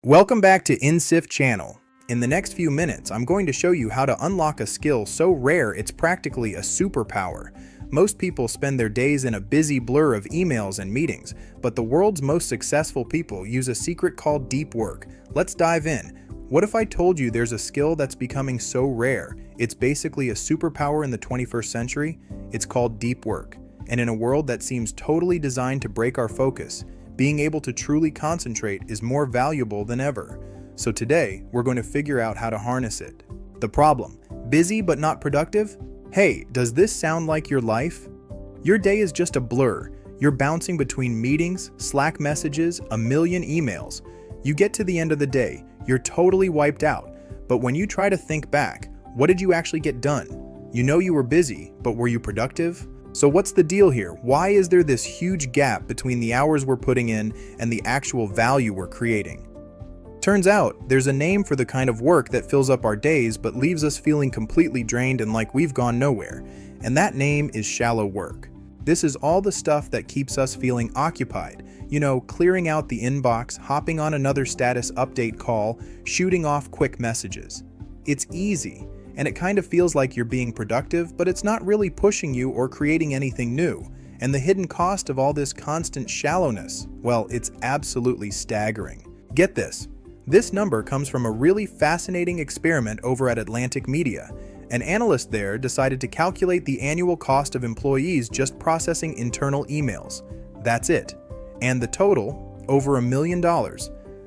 Welcome back to InSIF channel. In the next few minutes, I'm going to show you how to unlock a skill so rare it's practically a superpower. Most people spend their days in a busy blur of emails and meetings, but the world's most successful people use a secret called deep work. Let's dive in. What if I told you there's a skill that's becoming so rare? It's basically a superpower in the 21st century. It's called deep work. And in a world that seems totally designed to break our focus, being able to truly concentrate is more valuable than ever. So today, we're going to figure out how to harness it. The problem: busy but not productive? Hey, does this sound like your life? Your day is just a blur. You're bouncing between meetings, Slack messages, a million emails. You get to the end of the day, you're totally wiped out. But when you try to think back, what did you actually get done? You know you were busy, but were you productive? So what's the deal here? Why is there this huge gap between the hours we're putting in and the actual value we're creating? Turns out, there's a name for the kind of work that fills up our days but leaves us feeling completely drained and like we've gone nowhere. And that name is shallow work. This is all the stuff that keeps us feeling occupied. You know, clearing out the inbox, hopping on another status update call, shooting off quick messages. It's easy, and it kind of feels like you're being productive, but it's not really pushing you or creating anything new. And the hidden cost of all this constant shallowness, well, it's absolutely staggering. Get this. This number comes from a really fascinating experiment over at Atlantic Media. An analyst there decided to calculate the annual cost of employees just processing internal emails. That's it. And the total, over $1 million.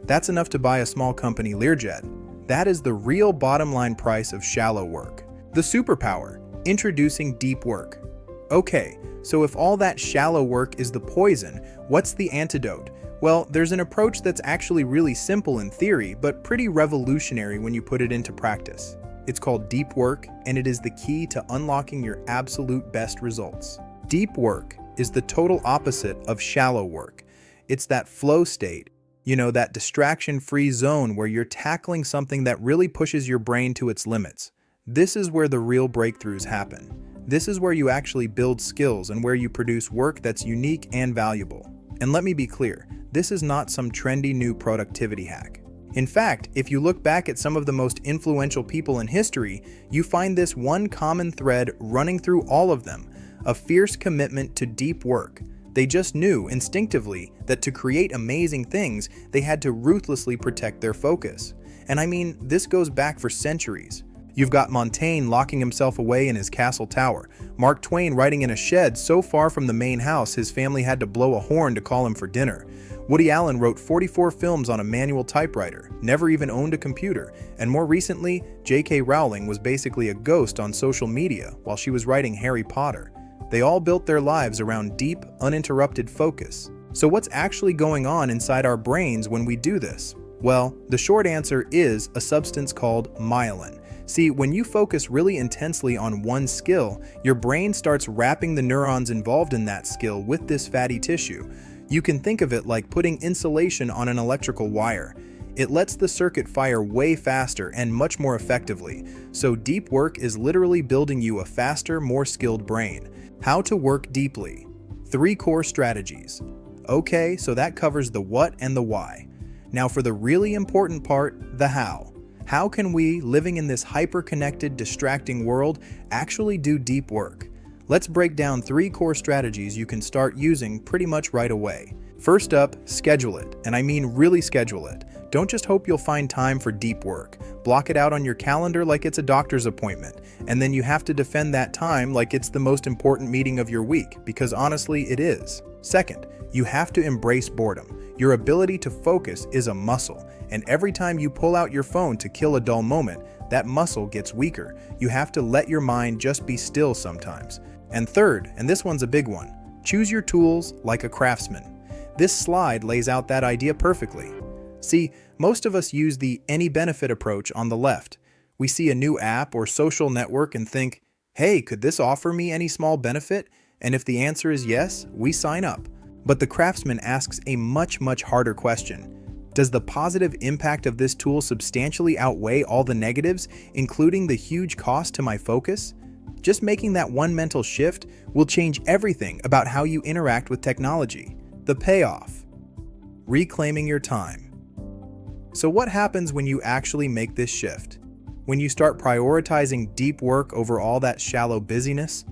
That's enough to buy a small company Learjet. That is the real bottom line price of shallow work. The superpower: introducing deep work. Okay, so if all that shallow work is the poison, what's the antidote? Well, there's an approach that's actually really simple in theory, but pretty revolutionary when you put it into practice. It's called deep work, and it is the key to unlocking your absolute best results. Deep work is the total opposite of shallow work. It's that flow state. You know, that distraction-free zone where you're tackling something that really pushes your brain to its limits. This is where the real breakthroughs happen. This is where you actually build skills and where you produce work that's unique and valuable. And let me be clear, this is not some trendy new productivity hack. In fact, if you look back at some of the most influential people in history, you find this one common thread running through all of them: a fierce commitment to deep work. They just knew instinctively that to create amazing things, they had to ruthlessly protect their focus. And I mean, this goes back for centuries. You've got Montaigne locking himself away in his castle tower, Mark Twain writing in a shed so far from the main house his family had to blow a horn to call him for dinner. Woody Allen wrote 44 films on a manual typewriter, never even owned a computer, and more recently, J.K. Rowling was basically a ghost on social media while she was writing Harry Potter. They all built their lives around deep, uninterrupted focus. So what's actually going on inside our brains when we do this? Well, the short answer is a substance called myelin. See, when you focus really intensely on one skill, your brain starts wrapping the neurons involved in that skill with this fatty tissue. You can think of it like putting insulation on an electrical wire. It lets the circuit fire way faster and much more effectively. So deep work is literally building you a faster, more skilled brain. How to work deeply. 3 core strategies. Okay, so that covers the what and the why. Now for the really important part, the how. How can we, living in this hyper-connected, distracting world, actually do deep work? Let's break down 3 core strategies you can start using pretty much right away. First up, schedule it, and I mean really schedule it. Don't just hope you'll find time for deep work. Block it out on your calendar like it's a doctor's appointment, and then you have to defend that time like it's the most important meeting of your week, because honestly, it is. Second, you have to embrace boredom. Your ability to focus is a muscle, and every time you pull out your phone to kill a dull moment, that muscle gets weaker. You have to let your mind just be still sometimes. And third, and this one's a big one, choose your tools like a craftsman. This slide lays out that idea perfectly. See, most of us use the any benefit approach on the left. We see a new app or social network and think, hey, could this offer me any small benefit? And if the answer is yes, we sign up. But the craftsman asks a much harder question. Does the positive impact of this tool substantially outweigh all the negatives, including the huge cost to my focus? Just making that one mental shift will change everything about how you interact with technology. The payoff. Reclaiming your time. So what happens when you actually make this shift? When you start prioritizing deep work over all that shallow busyness?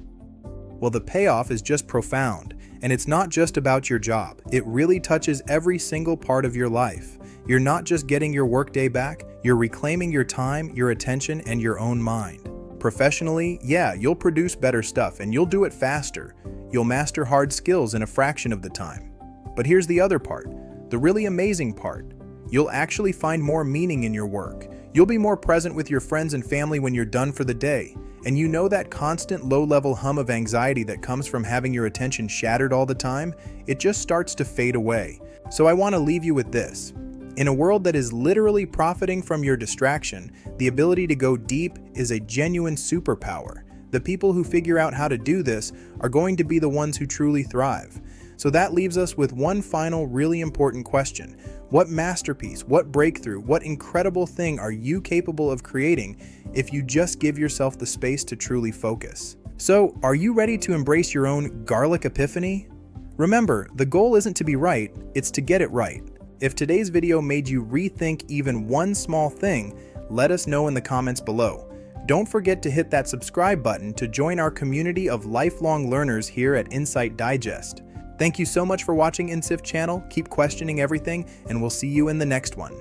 Well, the payoff is just profound, and it's not just about your job. It really touches every single part of your life. You're not just getting your workday back, you're reclaiming your time, your attention, and your own mind. Professionally, yeah, you'll produce better stuff and you'll do it faster. You'll master hard skills in a fraction of the time. But here's the other part, the really amazing part. You'll actually find more meaning in your work. You'll be more present with your friends and family when you're done for the day. And you know that constant low-level hum of anxiety that comes from having your attention shattered all the time? It just starts to fade away. So I want to leave you with this. In a world that is literally profiting from your distraction, the ability to go deep is a genuine superpower. The people who figure out how to do this are going to be the ones who truly thrive. So that leaves us with one final really important question. What masterpiece, what breakthrough, what incredible thing are you capable of creating if you just give yourself the space to truly focus? So, are you ready to embrace your own garlic epiphany? Remember, the goal isn't to be right, it's to get it right. If today's video made you rethink even one small thing, let us know in the comments below. Don't forget to hit that subscribe button to join our community of lifelong learners here at Insight Digest. Thank you so much for watching InSIF channel, keep questioning everything, and we'll see you in the next one.